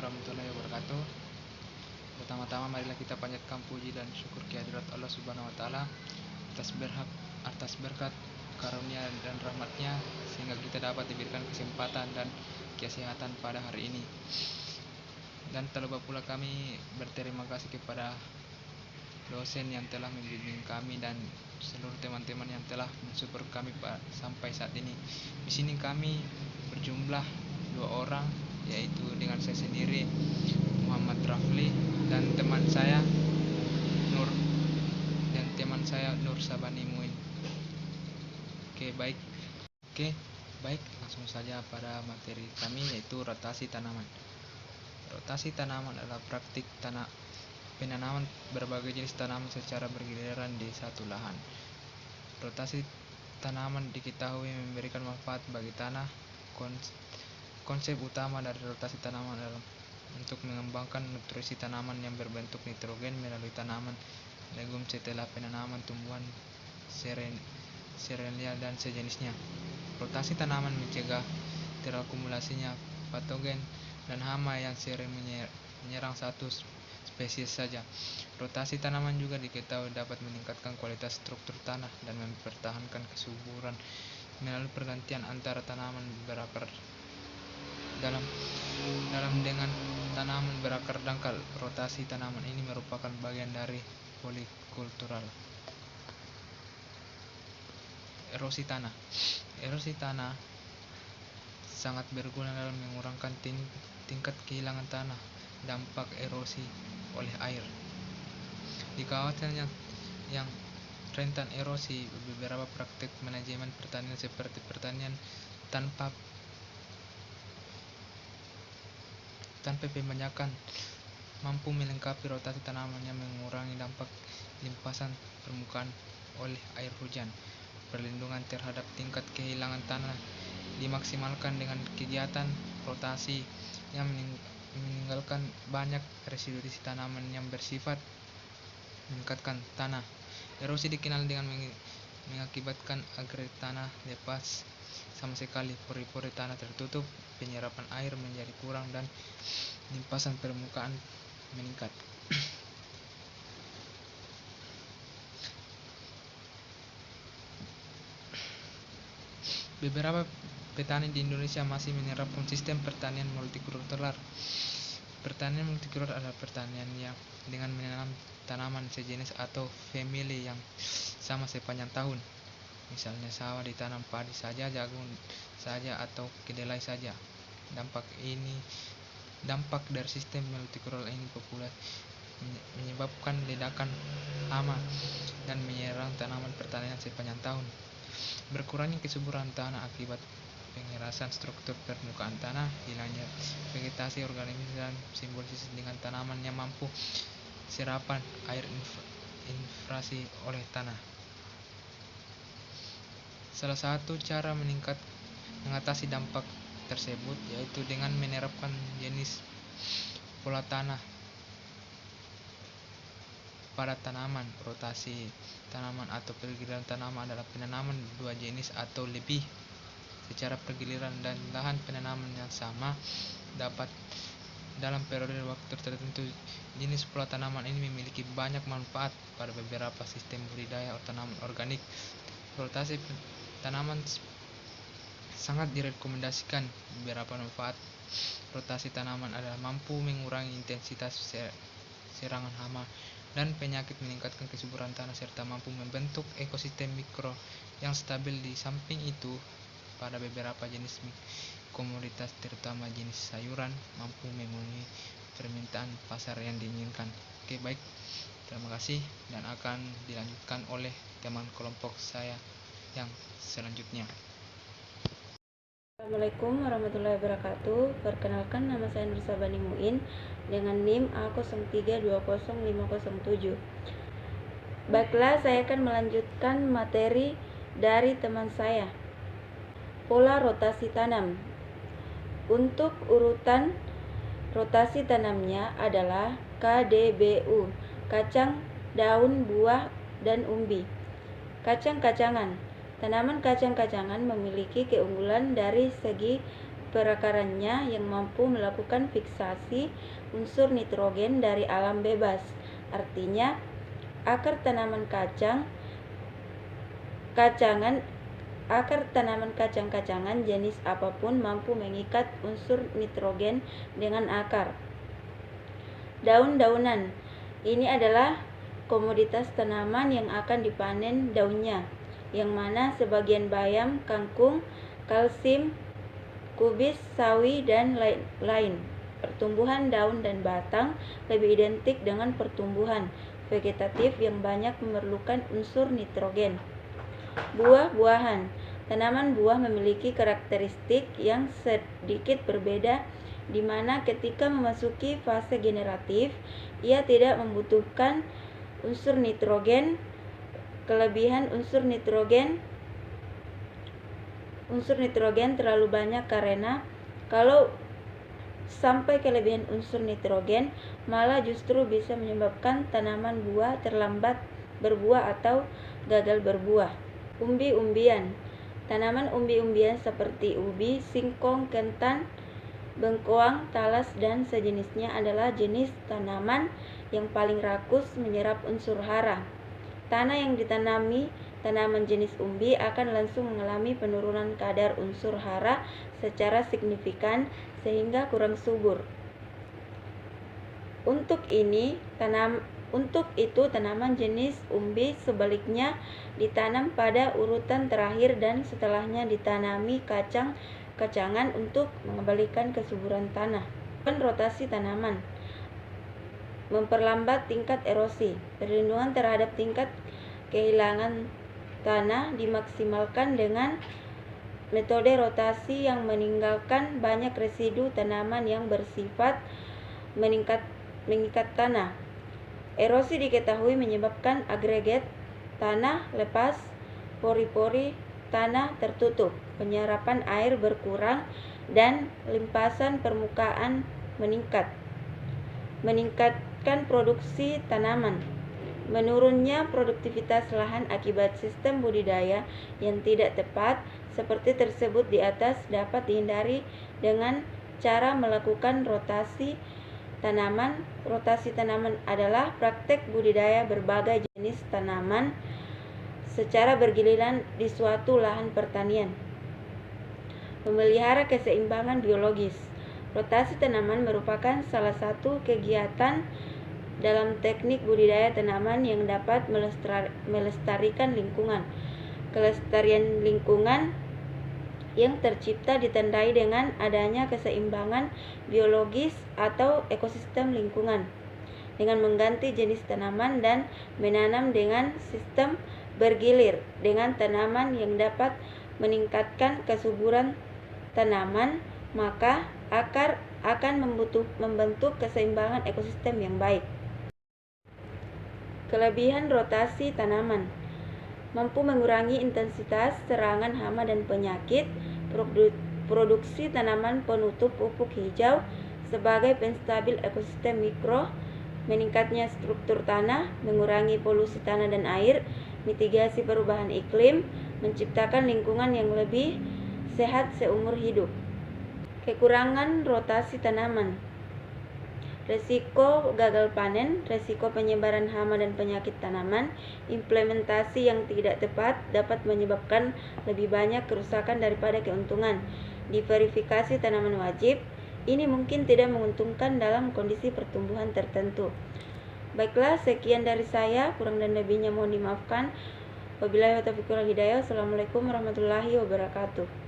warahmatullahi wabarakatuh. Pertama-tama marilah kita panjatkan puji dan syukur kehadirat Allah Subhanahu wa taala atas berkat karunia dan rahmatnya sehingga kita dapat diberikan kesempatan dan kesehatan pada hari ini. Dan tak lupa pula kami berterima kasih kepada dosen yang telah membimbing kami dan seluruh teman-teman yang telah mensupport kami sampai saat ini. Di sini kami berjumlah 2 orang, yaitu dengan saya sendiri Muhammad Rafli dan teman saya Nur Sabani Muin. Oke, baik, langsung saja pada materi kami, yaitu rotasi tanaman. Rotasi tanaman adalah praktik penanaman berbagai jenis tanaman secara bergiliran di satu lahan. Rotasi tanaman diketahui memberikan manfaat bagi tanah. Konsep utama dari rotasi tanaman adalah untuk mengembangkan nutrisi tanaman yang berbentuk nitrogen melalui tanaman legum setelah penanaman tumbuhan serealial dan sejenisnya. Rotasi tanaman mencegah terakumulasinya patogen dan hama yang sering menyerang satu spesies saja. Rotasi tanaman juga diketahui dapat meningkatkan kualitas struktur tanah dan mempertahankan kesuburan melalui pergantian antara tanaman berakar dalam dengan tanaman berakar dangkal. Rotasi tanaman ini merupakan bagian dari polikultural. Erosi tanah sangat berguna dalam mengurangkan tingkat kehilangan tanah dampak erosi oleh air. Di kawasan yang rentan erosi, beberapa praktik manajemen pertanian seperti pertanian tanpa pembajakan mampu melengkapi rotasi tanaman yang mengurangi dampak limpasan permukaan oleh air hujan. Perlindungan terhadap tingkat kehilangan tanah dimaksimalkan dengan kegiatan rotasi yang meninggalkan banyak residu di tanaman yang bersifat meningkatkan tanah. Erosi dikenal dengan mengakibatkan agregat tanah lepas sama sekali, pori-pori tanah tertutup, penyerapan air menjadi kurang, dan limpasan permukaan meningkat. Beberapa petani di Indonesia masih menerapkan sistem pertanian multikultural. Pertanian multikultural adalah pertanian yang dengan menanam tanaman sejenis atau famili yang sama sepanjang tahun. Misalnya sawah ditanam padi saja, jagung saja, atau kedelai saja. Dampak dari sistem multikultural ini populasi menyebabkan ledakan hama dan menyerang tanaman pertanian sepanjang tahun. Berkurangnya kesuburan tanah akibat pengerasan struktur permukaan tanah, hilangnya vegetasi organik dan simbiosis dengan tanaman yang mampu serapan air infiltrasi oleh tanah. Salah satu cara mengatasi dampak tersebut yaitu dengan menerapkan jenis pola tanah pada tanaman. Rotasi tanaman atau pergiliran tanaman adalah penanaman 2 jenis atau lebih secara pergiliran dan lahan penanaman yang sama dapat dalam periode waktu tertentu. Jenis pola tanaman ini memiliki banyak manfaat pada beberapa sistem budidaya tanaman organik. Rotasi tanaman sangat direkomendasikan. Beberapa manfaat rotasi tanaman adalah mampu mengurangi intensitas serangan hama dan penyakit, meningkatkan kesuburan tanah, serta mampu membentuk ekosistem mikro yang stabil. Di samping itu, pada beberapa jenis komoditas terutama jenis sayuran mampu memenuhi permintaan pasar yang diinginkan. Oke, baik, terima kasih, dan akan dilanjutkan oleh teman kelompok saya yang selanjutnya. Assalamualaikum warahmatullahi wabarakatuh. Perkenalkan, nama saya Nur Sabani Muin dengan NIM A03200507. Baiklah, saya akan melanjutkan materi dari teman saya, pola rotasi tanam. Untuk urutan rotasi tanamnya adalah KDBU, kacang, daun, buah, dan umbi. Kacang-kacangan. Tanaman kacang-kacangan memiliki keunggulan dari segi perakarannya yang mampu melakukan fiksasi unsur nitrogen dari alam bebas. Artinya, akar tanaman kacang-kacangan jenis apapun mampu mengikat unsur nitrogen dengan akar. Daun-daunan. Ini adalah komoditas tanaman yang akan dipanen daunnya, yang mana sebagian bayam, kangkung, kalsim, kubis, sawi, dan lain-lain. Pertumbuhan daun dan batang lebih identik dengan pertumbuhan vegetatif yang banyak memerlukan unsur nitrogen. Buah-buahan. Tanaman buah memiliki karakteristik yang sedikit berbeda, di mana ketika memasuki fase generatif, ia tidak membutuhkan unsur nitrogen. Kelebihan unsur nitrogen terlalu banyak karena kalau sampai kelebihan unsur nitrogen malah justru bisa menyebabkan tanaman buah terlambat berbuah atau gagal berbuah. Umbi-umbian. Tanaman umbi-umbian seperti ubi, singkong, ketan, bengkoang, talas, dan sejenisnya adalah jenis tanaman yang paling rakus menyerap unsur hara. Tanah yang ditanami tanaman jenis umbi akan langsung mengalami penurunan kadar unsur hara secara signifikan sehingga kurang subur. Untuk itu tanaman jenis umbi sebaliknya ditanam pada urutan terakhir dan setelahnya ditanami kacang-kacangan untuk mengembalikan kesuburan tanah. Rotasi tanaman memperlambat tingkat erosi. Perlindungan terhadap tingkat kehilangan tanah dimaksimalkan dengan metode rotasi yang meninggalkan banyak residu tanaman yang bersifat mengikat tanah. Erosi diketahui menyebabkan agregat tanah lepas, pori-pori tanah tertutup, penyerapan air berkurang, dan limpasan permukaan meningkat. Meningkatkan produksi tanaman. Menurunnya produktivitas lahan akibat sistem budidaya yang tidak tepat seperti tersebut di atas dapat dihindari dengan cara melakukan rotasi tanaman. Rotasi tanaman adalah praktek budidaya berbagai jenis tanaman secara bergiliran di suatu lahan pertanian. Memelihara keseimbangan biologis. Rotasi tanaman merupakan salah satu kegiatan dalam teknik budidaya tanaman yang dapat melestarikan lingkungan. Kelestarian lingkungan yang tercipta ditandai dengan adanya keseimbangan biologis atau ekosistem lingkungan, dengan mengganti jenis tanaman dan menanam dengan sistem bergilir dengan tanaman yang dapat meningkatkan kesuburan tanaman, maka akar akan membentuk keseimbangan ekosistem yang baik. Kelebihan rotasi tanaman: mampu mengurangi intensitas serangan hama dan penyakit, produksi tanaman penutup pupuk hijau sebagai penstabil ekosistem mikro, meningkatnya struktur tanah, mengurangi polusi tanah dan air, mitigasi perubahan iklim, menciptakan lingkungan yang lebih sehat seumur hidup. Kekurangan rotasi tanaman: resiko gagal panen, resiko penyebaran hama dan penyakit tanaman. Implementasi yang tidak tepat dapat menyebabkan lebih banyak kerusakan daripada keuntungan. Diverifikasi tanaman wajib. Ini mungkin tidak menguntungkan dalam kondisi pertumbuhan tertentu. Baiklah, sekian dari saya, kurang dan lebihnya mohon dimaafkan. Wabillahi taufiq wal hidayah. Wassalamualaikum warahmatullahi wabarakatuh.